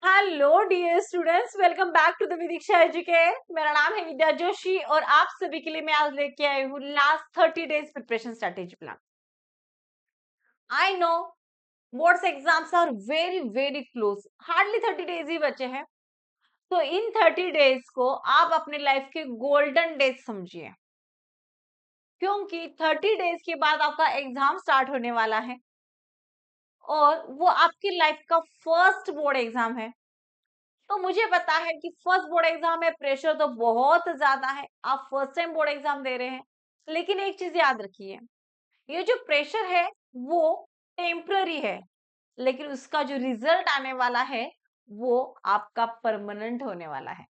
Hello dear students, welcome back to the Vidiksha educate. मेरा नाम है विद्या जोशी और आप सभी के लिए मैं आज लेके आई हूँ last 30 days preparation strategy plan. I know boards exams are very very close, hardly 30 days ही बचे हैं। तो इन 30 डेज को आप अपने लाइफ के गोल्डन डेज समझिए, क्योंकि 30 डेज के बाद आपका एग्जाम स्टार्ट होने वाला है और वो आपकी लाइफ का फर्स्ट बोर्ड एग्जाम है। तो मुझे पता है कि फर्स्ट बोर्ड एग्जाम है, प्रेशर तो बहुत ज्यादा है, आप फर्स्ट टाइम बोर्ड एग्जाम दे रहे हैं। लेकिन एक चीज याद रखिए, ये जो प्रेशर है वो टेम्पररी है, लेकिन उसका जो रिजल्ट आने वाला है वो आपका परमानेंट होने वाला है।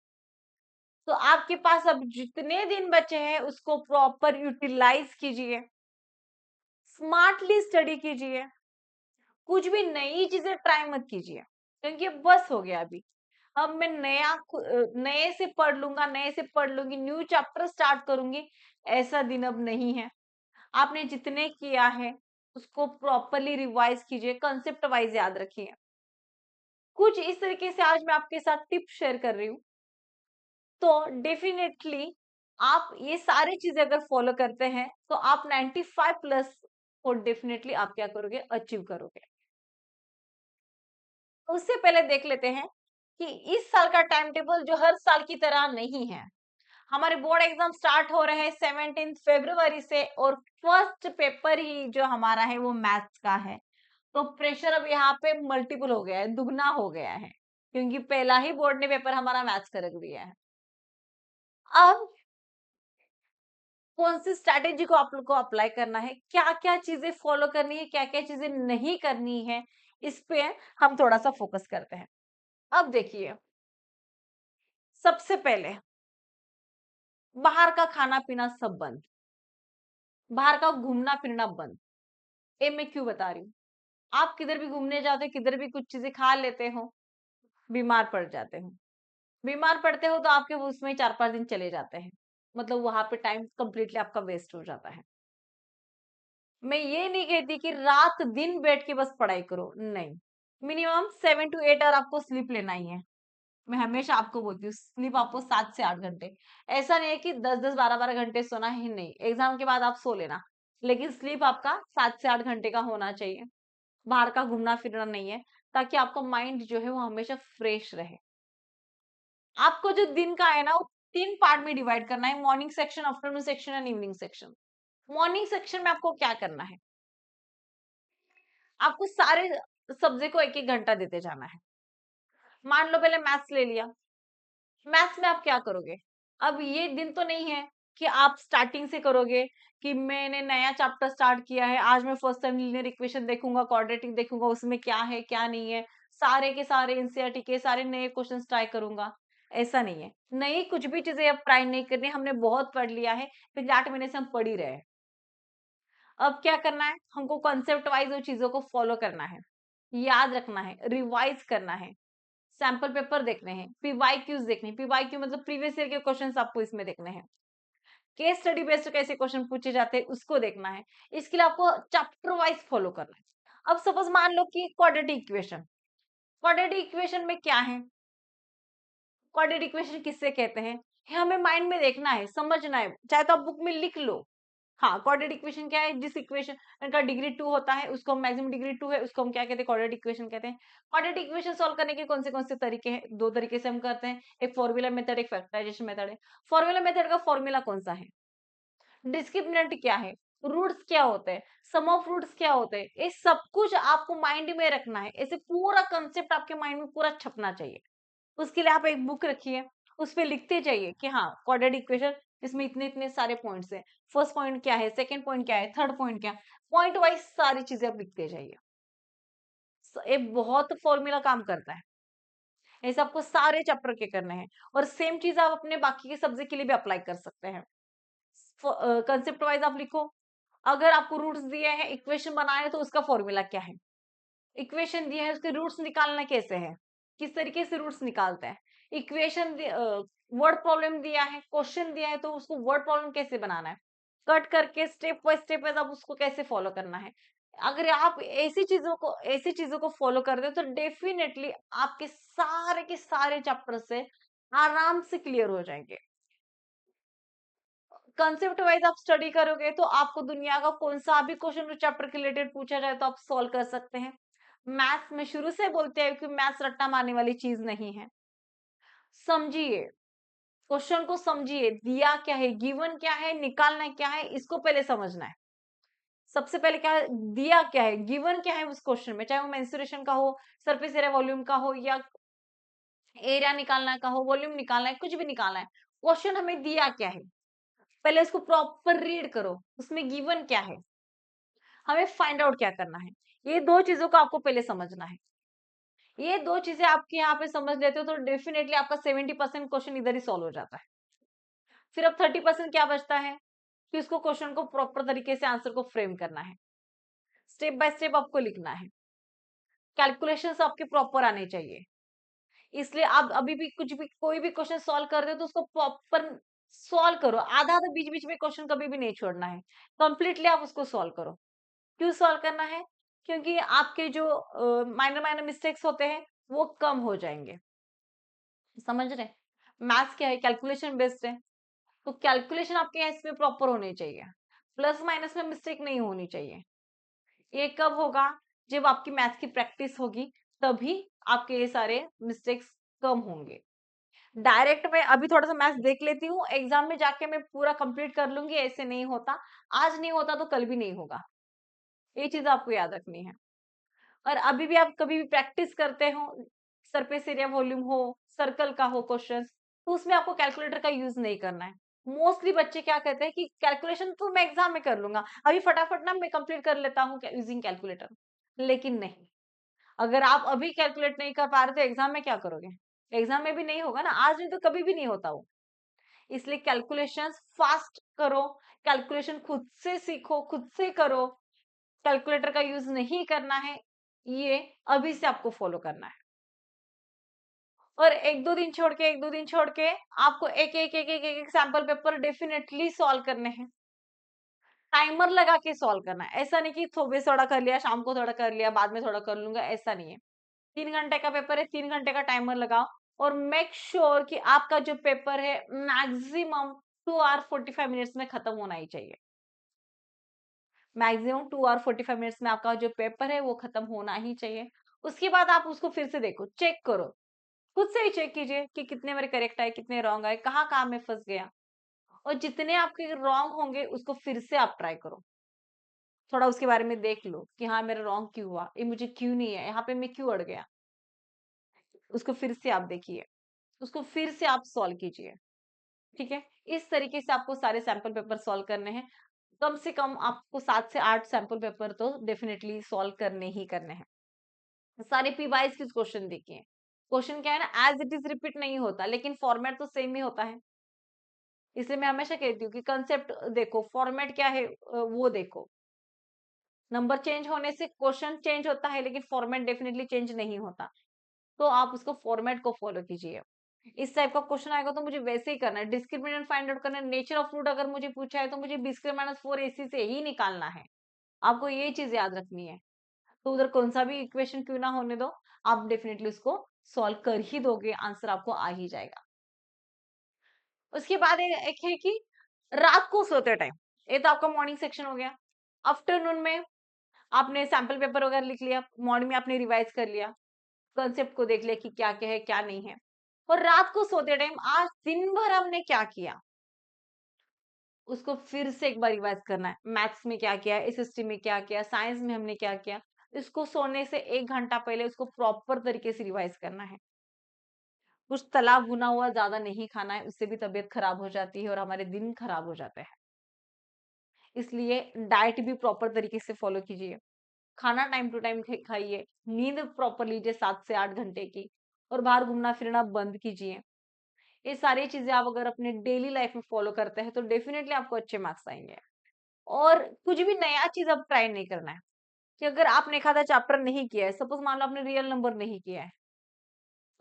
तो आपके पास अब जितने दिन बचे हैं उसको प्रॉपर यूटिलाइज कीजिए, स्मार्टली स्टडी कीजिए, कुछ भी नई चीजें ट्राई मत कीजिए, क्योंकि बस हो गया अभी। अब मैं नए से पढ़ लूंगा, नए से पढ़ लूंगी, न्यू चैप्टर स्टार्ट करूंगी, ऐसा दिन अब नहीं है। आपने जितने किया है उसको प्रॉपरली रिवाइज कीजिए, कंसेप्ट वाइज याद रखिए। कुछ इस तरीके से आज मैं आपके साथ टिप शेयर कर रही हूँ। तो डेफिनेटली आप ये सारी चीजें अगर फॉलो करते हैं तो आप 95 प्लस को डेफिनेटली आप क्या करोगे, अचीव करोगे। उससे पहले देख लेते हैं कि इस साल का टाइम टेबल जो हर साल की तरह नहीं है। हमारे बोर्ड एग्जाम स्टार्ट हो रहे हैं 17 फरवरी से और फर्स्ट पेपर ही जो हमारा है वो मैथ्स का है। तो प्रेशर अब यहाँ पे मल्टीपल हो गया है, दुगना हो गया है, क्योंकि पहला ही बोर्ड ने पेपर हमारा मैथ्स का रख दिया है। अब कौन सी स्ट्रैटेजी को आप लोग को अप्लाई करना है, क्या क्या चीजें फॉलो करनी है, क्या क्या चीजें नहीं करनी है, इस पे हम थोड़ा सा फोकस करते हैं। अब देखिए, सबसे पहले बाहर का खाना पीना सब बंद, बाहर का घूमना फिरना बंद। ये मैं क्यों बता रही हूँ, आप किधर भी घूमने जाते हो, किधर भी कुछ चीजें खा लेते हो, बीमार पड़ जाते हो। बीमार पड़ते हो तो आपके वो उसमें 4-5 दिन चले जाते हैं, मतलब वहां पे टाइम कंप्लीटली आपका वेस्ट हो जाता है। मैं ये नहीं कहती कि रात दिन बैठ के बस पढ़ाई करो, नहीं। मिनिमम 7 to 8 आवर आपको स्लीप लेना ही है। मैं हमेशा आपको बोलती हूँ, स्लीप आपको 7 से 8 घंटे। ऐसा नहीं है कि 10-10 12-12 घंटे सोना ही नहीं, एग्जाम के बाद आप सो लेना, लेकिन स्लीप आपका 7 से 8 घंटे का होना चाहिए। बाहर का घूमना फिरना नहीं है, ताकि आपका माइंड जो है वो हमेशा फ्रेश रहे। आपको जो दिन का है ना वो 3 पार्ट में डिवाइड करना है, morning section, afternoon section and evening section. Morning section में आपको क्या करना है, आपको सारे सब्जेक्ट को 1-1 घंटा देते जाना है। मान लो पहले मैथ्स ले लिया, मैथ्स में आप क्या करोगे। अब ये दिन तो नहीं है कि आप स्टार्टिंग से करोगे कि मैंने नया चैप्टर स्टार्ट किया है, आज मैं फर्स्ट टाइम लीनियर इक्वेशन देखूंगा, क्वाड्रेटिक देखूंगा, उसमें क्या है क्या नहीं है, सारे के सारे एनसीईआरटी के सारे नए क्वेश्चन ट्राई करूंगा। ऐसा नहीं है, नई कुछ भी चीजें अब ट्राई नहीं करनी, हमने बहुत पढ़ लिया है, पिछले 8 महीने से हम पढ़ ही रहे हैं। अब क्या करना है, हमको कॉन्सेप्ट वाइज वो चीजों को फॉलो करना है, याद रखना है, रिवाइज करना है, सैंपल पेपर देखने हैं, पीवाईक्यूज देखने हैं। पीवाईक्यू मतलब प्रीवियस ईयर के क्वेश्चंस आपको इसमें देखने हैं। केस स्टडी बेस्ड कैसे क्वेश्चन पूछे जाते हैं उसको देखना है। इसके लिए आपको चैप्टर वाइज फॉलो करना है। अब सपोज मान लो कि क्वाड्रेटिक इक्वेशन, क्वाड्रेटिक इक्वेशन में क्या है, क्वाड्रेटिक इक्वेशन किससे कहते हैं, ये हमें माइंड में देखना है, समझना है, चाहे तो आप बुक में लिख लो। हाँ, क्वाड्रेटिक इक्वेशन क्या है, जिस इक्वेशन का डिग्री 2 होता है उसको मैक्सिमम डिग्री 2 है, उसको हम क्या कहते हैं, क्वाड्रेटिक इक्वेशन कहते हैं। क्वाड्रेटिक इक्वेशन सॉल्व करने के कौन से तरीके हैं, 2 तरीके से हम करते हैं, एक फॉर्मूला मेथड, एक फैक्टराइजेशन मेथड है। फॉर्मूला मेथड का फॉर्मूला कौन सा है, डिस्क्रिमिनेंट क्या है, रूट्स क्या होते हैं, सम ऑफ रूट्स क्या होते हैं, ये सब कुछ आपको माइंड में रखना है। ऐसे पूरा कंसेप्ट आपके माइंड में पूरा छपना चाहिए। उसके लिए आप एक बुक रखिए, उस पे लिखते जाइए कि हाँ क्वाड्रेटिक इक्वेशन, इसमें इतने इतने सारे पॉइंट्स हैं, फर्स्ट पॉइंट क्या है, सेकंड पॉइंट क्या है, थर्ड पॉइंट क्या है, पॉइंट वाइज सारी चीजें आप लिखते जाइए। ये बहुत फॉर्मूला काम करता है। ऐसे आपको सारे चैप्टर के करने हैं और सेम चीज आप अपने बाकी के सब्जेक्ट के लिए भी अप्लाई कर सकते हैं। कंसेप्ट वाइज आप लिखो, अगर आपको रूट्स दिए हैं, इक्वेशन बनाए तो उसका फॉर्मूला क्या है, इक्वेशन दिया है उसके रूट्स निकालना कैसे है, किस तरीके से रूट्स निकालते हैं, इक्वेशन वर्ड प्रॉब्लम दिया है, क्वेश्चन दिया है तो उसको वर्ड प्रॉब्लम कैसे बनाना है, कट करके स्टेप बाय स्टेप आप उसको कैसे फॉलो करना है। अगर आप ऐसी चीजों को फॉलो करते हो तो डेफिनेटली आपके सारे के सारे चैप्टर से आराम से क्लियर हो जाएंगे। कंसेप्ट वाइज आप स्टडी करोगे तो आपको दुनिया का कौन सा भी क्वेश्चन चैप्टर के रिलेटेड पूछा जाए तो आप सॉल्व कर सकते हैं। मैथ्स में शुरू से बोलते हैं कि मैथ्स रट्टा मारने वाली चीज नहीं है। समझिए, क्वेश्चन को समझिए, दिया क्या है, गिवन क्या है, निकालना क्या है, इसको पहले समझना है। सबसे पहले क्या है, दिया क्या है, गिवन क्या है उस क्वेश्चन में, चाहे वो मेंसुरेशन का हो, सरफेस एरिया वॉल्यूम का हो, या एरिया निकालना का हो, वॉल्यूम निकालना है, कुछ भी निकालना है, क्वेश्चन हमें दिया क्या है, पहले उसको प्रॉपर रीड करो, उसमें गिवन क्या है, हमें फाइंड आउट क्या करना है। ये दो चीजों को आपको पहले समझना है। ये दो चीजें आपके यहाँ पे समझ लेते हो तो डेफिनेटली आपका 70% क्वेश्चन इधर ही सॉल्व हो जाता है। फिर अब 30% क्या बचता है कि उसको क्वेश्चन को प्रॉपर तरीके से आंसर को फ्रेम करना है, स्टेप बाय स्टेप आपको लिखना है, कैलकुलेशंस आपके प्रॉपर आने चाहिए। इसलिए आप अभी भी कुछ भी कोई भी क्वेश्चन सॉल्व कर रहे हो तो उसको प्रॉपर सॉल्व करो, आधा आधा बीच बीच में क्वेश्चन कभी भी नहीं छोड़ना है, कंप्लीटली आप उसको सॉल्व करो। क्यों सॉल्व करना है? क्योंकि आपके जो माइनर माइनर मिस्टेक्स होते हैं वो कम हो जाएंगे। समझ रहे? मैथ्स क्या है, कैलकुलेशन बेस्ड है, तो कैलकुलेशन आपके इसमें प्रॉपर होने चाहिए, प्लस माइनस में मिस्टेक नहीं होनी चाहिए। ये कब होगा? जब आपकी मैथ्स की प्रैक्टिस होगी, तभी आपके ये सारे मिस्टेक्स कम होंगे। डायरेक्ट मैं अभी थोड़ा सा मैथ्स देख लेती हूँ, एग्जाम में जाके मैं पूरा कंप्लीट कर लूंगी, ऐसे नहीं होता। आज नहीं होता तो कल भी नहीं होगा, ये चीज आपको याद रखनी है। और अभी भी आप कभी भी प्रैक्टिस करते हो, सरफेस एरिया वॉल्यूम हो, सर्कल का हो क्वेश्चन, तो उसमें आपको कैलकुलेटर का यूज नहीं करना है। मोस्टली बच्चे क्या कहते हैं कि कैलकुलेशन तो मैं एग्जाम में कर लूंगा, अभी फटाफट ना मैं कंप्लीट कर लेता हूँ यूजिंग कैलकुलेटर। लेकिन नहीं, अगर आप अभी कैलकुलेट नहीं कर पा रहे तो एग्जाम में क्या करोगे? एग्जाम में भी नहीं होगा ना, आज नहीं तो कभी भी नहीं होता वो। इसलिए कैलकुलेशंस फास्ट करो, कैलकुलेशन खुद से सीखो, खुद से करो, कैलकुलेटर का यूज नहीं करना है, ये अभी से आपको फॉलो करना है। और एक दो दिन छोड़ के आपको एक सैंपल पेपर डेफिनेटली सॉल्व करने हैं। टाइमर लगा के सॉल्व करना है, ऐसा नहीं कि सुबह थोड़ा कर लिया, शाम को थोड़ा कर लिया, बाद में थोड़ा कर लूंगा, ऐसा नहीं है। 3 घंटे का पेपर है, 3 घंटे का टाइमर लगाओ, और मेक श्योर कि आपका जो पेपर है मैक्सिमम 2 आवर 45 मिनट्स में खत्म होना ही चाहिए। मैक्सिमम 2 आवर 45 मिनट्स में आपका जो पेपर है वो खत्म होना ही चाहिए। उसके बाद आप उसको फिर से देखो, चेक करो, खुद से ही चेक कीजिए कि कितने मेरे करेक्ट आए, कितने रॉन्ग आए, कहाँ कहाँ मैं फंस गया। और जितने आपके रॉन्ग होंगे उसको फिर से आप ट्राई करो, थोड़ा उसके बारे में देख लो कि हाँ मेरा रॉन्ग क्यों हुआ, ये मुझे क्यों नहीं है, यहाँ पे मैं क्यों अड़ गया। उसको फिर से आप देखिए, उसको फिर से आप सॉल्व कीजिए। ठीक है, इस तरीके से आपको सारे सैंपल पेपर सॉल्व करने हैं। कम से कम आपको 7 से 8 सैंपल पेपर तो डेफिनेटली सॉल्व करने ही करने हैं। सारे पी वाइज के क्वेश्चन देखिए, क्वेश्चन क्या है ना, एज इट इज रिपीट नहीं होता, लेकिन फॉर्मेट तो सेम ही होता है। इसलिए मैं हमेशा कहती हूँ कि कंसेप्ट देखो, फॉर्मेट क्या है वो देखो। नंबर चेंज होने से क्वेश्चन चेंज होता है, लेकिन फॉर्मेट डेफिनेटली चेंज नहीं होता। तो आप उसको फॉर्मेट को फॉलो कीजिए। इस टाइप का क्वेश्चन आएगा तो मुझे वैसे ही करना है, डिस्क्रिमिनेंट फाइंड आउट करना है, नेचर ऑफ फ्रूट अगर मुझे पूछा है तो मुझे b²-4ac से ही निकालना है। आपको ये चीज याद रखनी है। तो उधर कौन सा भी इक्वेशन क्यों ना होने दो, आप डेफिनेटली उसको सॉल्व कर ही दोगे, आंसर आपको आ ही जाएगा। उसके बाद एक है कि रात को सोते टाइम, ये तो आपका मॉर्निंग सेक्शन हो गया। आफ्टरनून में आपने सैंपल पेपर वगैरह लिख लिया, मॉर्निंग में आपने रिवाइज कर लिया, कंसेप्ट को देख लिया कि क्या क्या है क्या नहीं है। और रात को सोते टाइम आज दिन भर हमने क्या किया, उसको फिर से एक बार रिवाइज करना है। मैथ्स में क्या किया, एसएसटी में क्या किया, साइंस में हमने क्या किया, इसको सोने से 1 घंटा पहले उसको प्रॉपर तरीके से रिवाइज करना है। कुछ तला भुना हुआ ज्यादा नहीं खाना है, उससे भी तबीयत खराब हो जाती है और हमारे दिन खराब हो जाते हैं। इसलिए डाइट भी प्रॉपर तरीके से फॉलो कीजिए, खाना टाइम टू टाइम खाइए, नींद प्रॉपर लीजिए 7 से 8 घंटे की, और बाहर घूमना फिरना बंद कीजिए। ये सारी चीजें आप अगर अपने डेली लाइफ में फॉलो करते हैं तो डेफिनेटली आपको अच्छे मार्क्स आएंगे। और कुछ भी नया चीज अब ट्राई नहीं करना है, कि अगर आपने एक आधा चैप्टर नहीं किया है, सपोज मान लो आपने रियल नंबर नहीं किया है,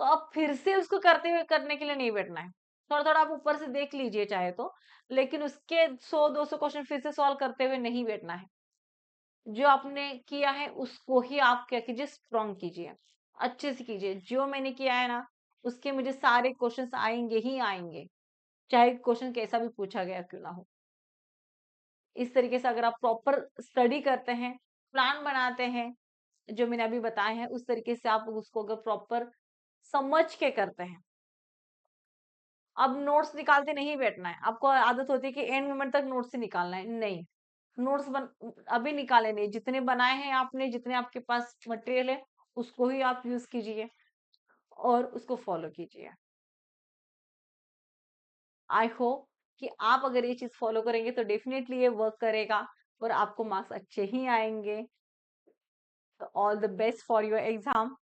तो आप फिर से उसको करते हुए करने के लिए नहीं बैठना है। थोड़ा थोड़ा आप ऊपर से देख लीजिए चाहे तो, लेकिन उसके 100-200 क्वेश्चन फिर से सॉल्व करते हुए नहीं बैठना है। जो आपने किया है उसको ही आप क्या कीजिए, स्ट्रॉन्ग कीजिए, अच्छे से कीजिए। जो मैंने किया है ना, उसके मुझे सारे क्वेश्चंस आएंगे ही आएंगे, चाहे क्वेश्चन कैसा भी पूछा गया क्यों ना हो। इस तरीके से अगर आप प्रॉपर स्टडी करते हैं, प्लान बनाते हैं, जो मैंने अभी बताए हैं, उस तरीके से आप उसको अगर प्रॉपर समझ के करते हैं। अब नोट्स निकालते नहीं बैठना है, आपको आदत होती है कि एंड मोमेंट तक नोट्स ही निकालना है, नहीं। नोट्स अभी निकाले नहीं, जितने बनाए हैं आपने, जितने आपके पास मटेरियल है, उसको ही आप यूज कीजिए और उसको फॉलो कीजिए। आई होप कि आप अगर ये चीज फॉलो करेंगे तो डेफिनेटली ये वर्क करेगा और आपको मार्क्स अच्छे ही आएंगे। All the best for your exam.